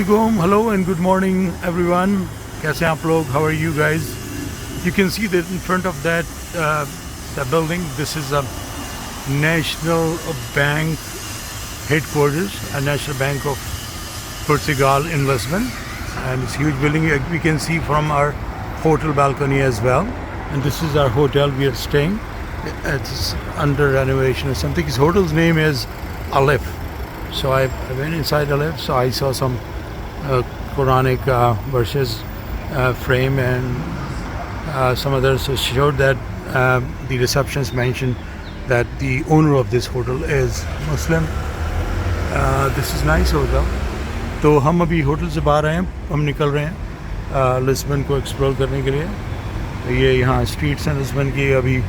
Assalamualaikum, hello and good morning everyone. कैसे हैं आप लोग? How are you guys? You can see that in front of that building, this is a National Bank headquarters, a National Bank of Portugal in Lisbon, and it's a huge building. We can see from our hotel balcony as well. And this is our hotel we are staying. It's under renovation or something. His hotel's name is Aleph. So I went inside Aleph, so I saw some Quranic verses frame and some others showed that the receptionist mentioned that the owner of this hotel is Muslim. This is nice hotel. تو ہم ابھی hotel سے باہر آئے ہیں, ہم نکل رہے ہیں لسبن کو ایکسپلور کرنے کے لیے. یہ یہاں اسٹریٹس ہیں لسبن کی. ابھی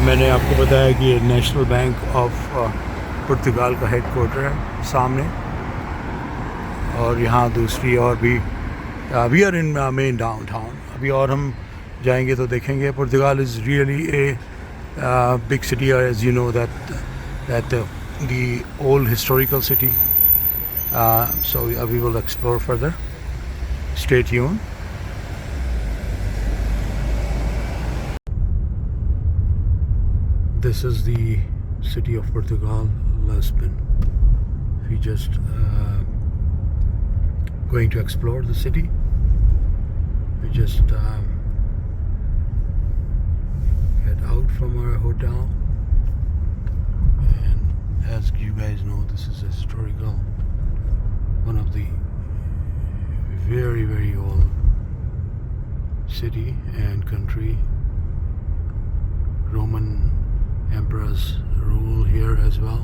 میں نے آپ کو بتایا کہ یہ نیشنل بینک آف پرتگال کا ہیڈ کوارٹر ہے سامنے, اور یہاں دوسری اور بھی we are in main downtown ٹاؤن. ابھی اور ہم جائیں گے تو دیکھیں گے. Portugal is really a big city, as you know that the old historical city. So we will explore further. Stay tuned. This is the city of Portugal, Lisbon. We just going to explore the city. We just get out from our hotel, and as you guys know, this is a historical, one of the very, very old city and country. Roman emperors rule here as well,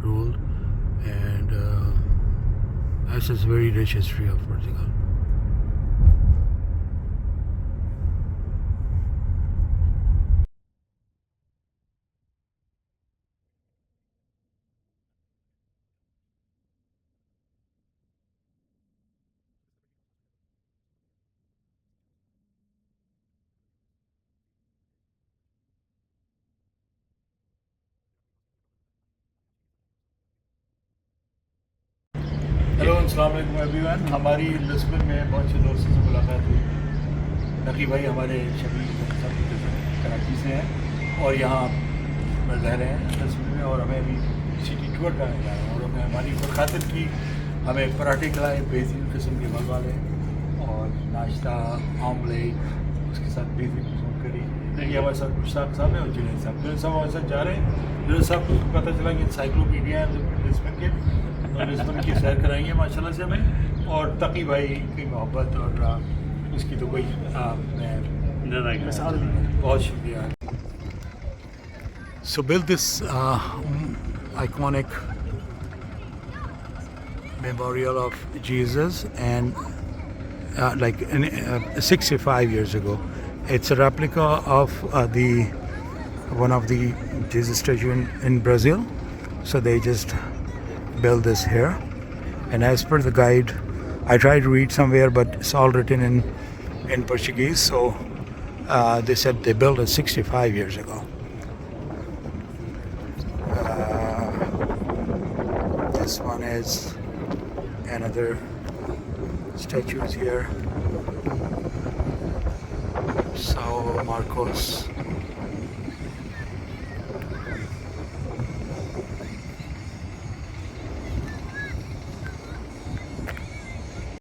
ruled, and this is very rich history of Portugal. Hello, السلام علیکم every one. ہماری لسبن میں بہت سے دوستوں سے ملاقات ہوئی. نقی بھائی ہمارے شبی کراچی سے ہیں اور یہاں رہ رہے ہیں لسبن میں, اور ہمیں ابھی سٹی ٹور کرانے جا رہے ہیں, اور ہمیں ہماری خاطر کی ہمیں پراٹھے کھلائے بہترین قسم کے مل والے, اور ناشتہ آملیٹ, اس کے ساتھ بہترین قسم کری. یہ ہمارے ساتھ مشتاق صاحب ہیں اور جنید صاحب. جنید صاحب ہمارے ساتھ جا رہے ہیں. جنید صاحب کو پتہ چلا کہ انسائکلوپیڈیا ہے لسبن کے, لسبن کی سیر کرائیں گے ماشاء اللہ سے ہمیں. اور تقی بھائی کی محبت اور اس کی تو کوئی مثال نہیں ہے. بہت شکریہ. So build this iconic memorial of Jesus, and like 65 years ago. It's a replica of one of the Jesus statue in Brazil. So they just build this here, and as per the guide, I tried to read somewhere, but it's all written in Portuguese. So they said they built it 65 years ago. This one is another statues here. São Marcos.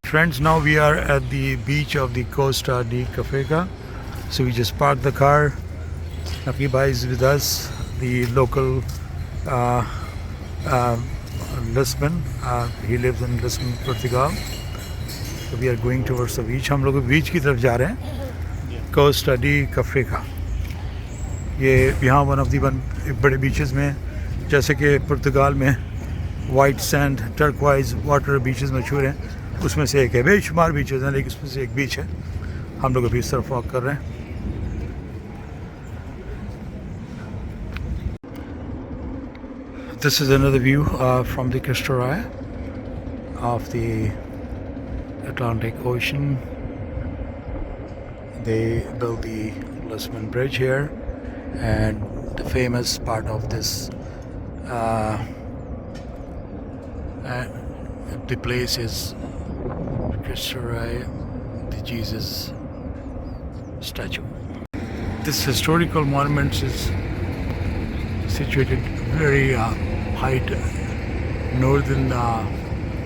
Friends, now we are at the beach of the Costa de Cafeca. So we just parked the car. Naqi Bhai is with us, the local Lisbon. He lives in Lisbon, Portugal. So we are going towards the beach. ہم لوگ بیچ کی طرف جا رہے ہیں, کوسٹا D کفریکا. یہ یہاں one of the بڑے بیچز میں, جیسے کہ پرتگال میں وائٹ سینڈ ٹرکوائز واٹر بیچز مشہور ہیں, اس میں سے ایک ہے. بے شمار بیچز ہیں لیکن اس میں سے ایک بیچ ہے. ہم لوگ ابھی اس طرف واک کر رہے ہیں. This is another view from the Cristo Rei of the Atlantic Ocean. They built the Lisbon Bridge here, and the famous part of this the place is Cristo Rei, the Jesus statue. This historical monument is situated very height northern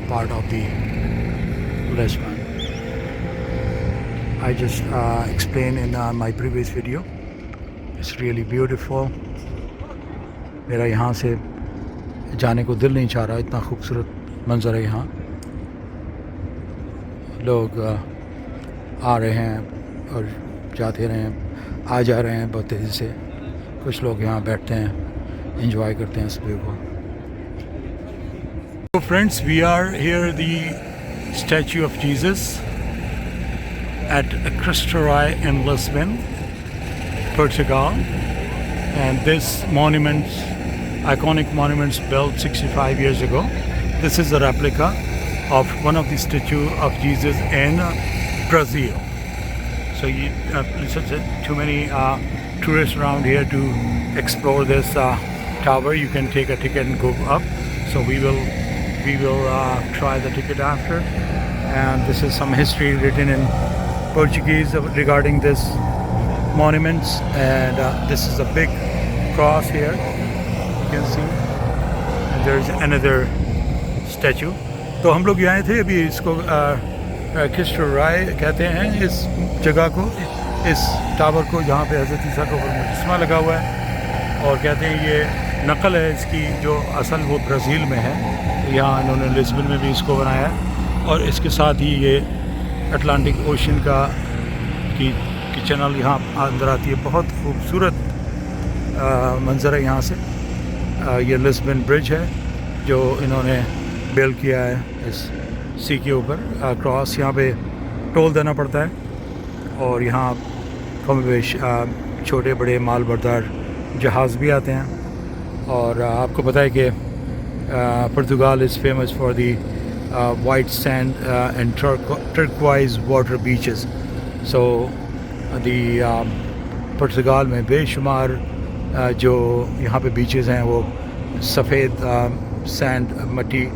part of the Lisbon. I just explained in my previous video. It's really beautiful. मेरा यहाँ से जाने को दिल नहीं चाह रहा, इतना खूबसूरत मंजर है यहाँ. लोग आ रहे हैं और जाते रहे हैं, आ जा रहे हैं बहुत तेज़ी से. कुछ लोग यहाँ बैठते हैं, enjoy करते हैं इस व्यू को. So friends, we are here the statue of Jesus at Cristo Rei in Lisbon, Portugal. And this monument, iconic monuments built 65 years ago. This is a replica of one of the statue of Jesus in Brazil. So too many tourists around here to explore this tower. You can take a ticket and go up. So we will try the ticket after. And this is some history written in Portuguese regarding this monuments. And this is a big cross here, you can see. And there's another statue. تو ہم لوگ یہاں تھے ابھی. اس کو کرسٹو رائے کہتے ہیں اس جگہ کو, اس ٹاور کو جہاں پہ حضرت عیسیٰ کا مجسمہ لگا ہوا ہے. اور کہتے ہیں یہ نقل ہے اس کی, جو اصل وہ برازیل میں ہے. یہاں انہوں نے لسبن میں بھی اس کو بنایا ہے. اور اس کے ساتھ ہی یہ اٹلانٹک اوشن کی چینل یہاں اندر آتی ہے. بہت خوبصورت منظر ہے یہاں سے. یہ لسبن برج ہے جو انہوں نے بلڈ کیا ہے اس سی کے اوپر. کراس یہاں پہ ٹول دینا پڑتا ہے. اور یہاں کم بیش چھوٹے بڑے مال بردار جہاز بھی آتے ہیں. اور آپ کو پتہ ہے کہ Portugal is famous for the white sand and turquoise water beaches. So the Portugal میں بے شمار جو یہاں پہ بیچز ہیں وہ سفید سینڈ مٹی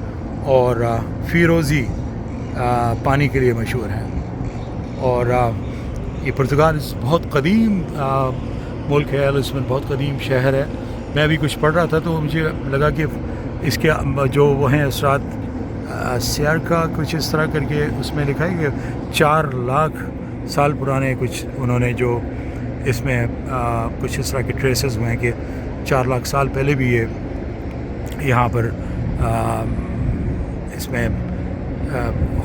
اور فیروزی پانی کے لیے مشہور ہیں. اور یہ پرتگال بہت قدیم ملک ہے. لسبن بہت قدیم شہر ہے. میں ابھی کچھ پڑھ رہا تھا تو مجھے لگا کہ اس کے جو وہ ہیں اثرات سیار کا کچھ اس طرح کر کے اس میں لکھا ہے کہ 4 لاکھ سال پرانے کچھ انہوں نے جو اس میں کچھ اس طرح کے ٹریسز ہوئے ہیں کہ 4 لاکھ سال پہلے بھی یہ یہاں پر اس میں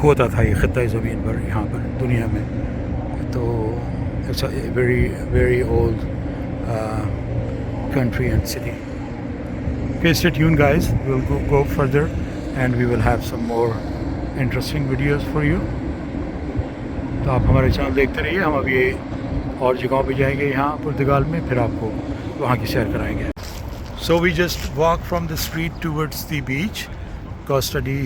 ہوتا تھا یہ خطۂ زمین پر یہاں پر دنیا میں. تو it's a very very old country and city. Okay, stay tuned guys, we'll go further and we will have some more interesting videos for you. تو آپ ہمارے چینل دیکھتے رہیے. ہم ابھی اور جگہوں پہ جائیں گے یہاں پرتگال میں, پھر آپ کو وہاں کی سیر کرائیں گے. So we just walk from the street towards the beach, Costa di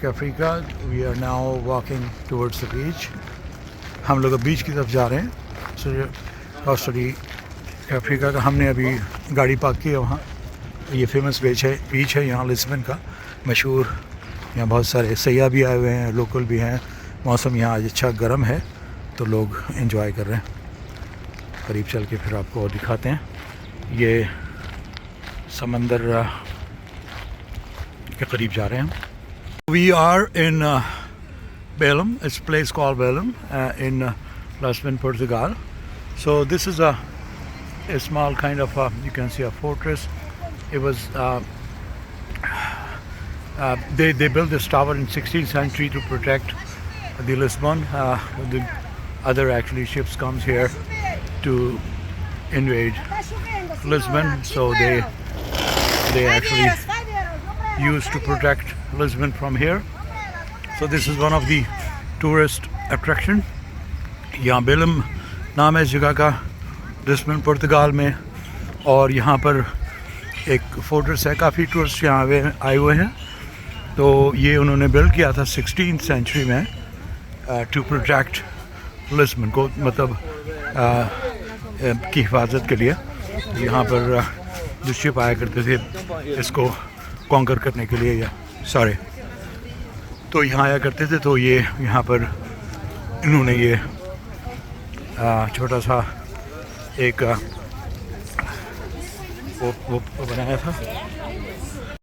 Caparica. We are now walking towards the beach. ہم لوگ اب بیچ کی طرف جا رہے ہیں. Costa di Caparica کا ہم نے ابھی گاڑی پارک کی ہے وہاں. یہ فیمس بیچ ہے یہاں لسبن کا مشہور. یہاں بہت سارے سیاح بھی آئے ہوئے ہیں, لوکل بھی ہیں. موسم یہاں آج اچھا گرم ہے تو لوگ انجوائے کر رہے ہیں. قریب چل کے پھر آپ کو دکھاتے ہیں. یہ سمندر کے قریب جا رہے ہیں. We are in Belém. It's a place called Belém in Lisbon, Portugal. So this is a small kind of you can see a fortress. It was they built this tower in 16th century to protect the Lisbon. The other actually ships comes here to invade Lisbon, so they actually used to protect Lisbon from here. So this is one of the tourist attraction. یہاں بیلم نام ہے اس جگہ کا, لسبن پرتگال میں. اور یہاں پر ایک fortress ہے. کافی ٹورسٹ یہاں آئے ہوئے ہیں. تو یہ انہوں نے بلڈ کیا تھا 16th سینچری میں ٹو پروٹیکٹ لسبن کو, مطلب کی حفاظت کے لیے. یہاں پر جو شپ آیا کرتے تھے اس کو کانکر کرنے کے لیے, یا تو یہاں آیا کرتے تھے. تو یہ یہاں پر انہوں نے یہ چھوٹا سا ایک وہ بنایا تھا.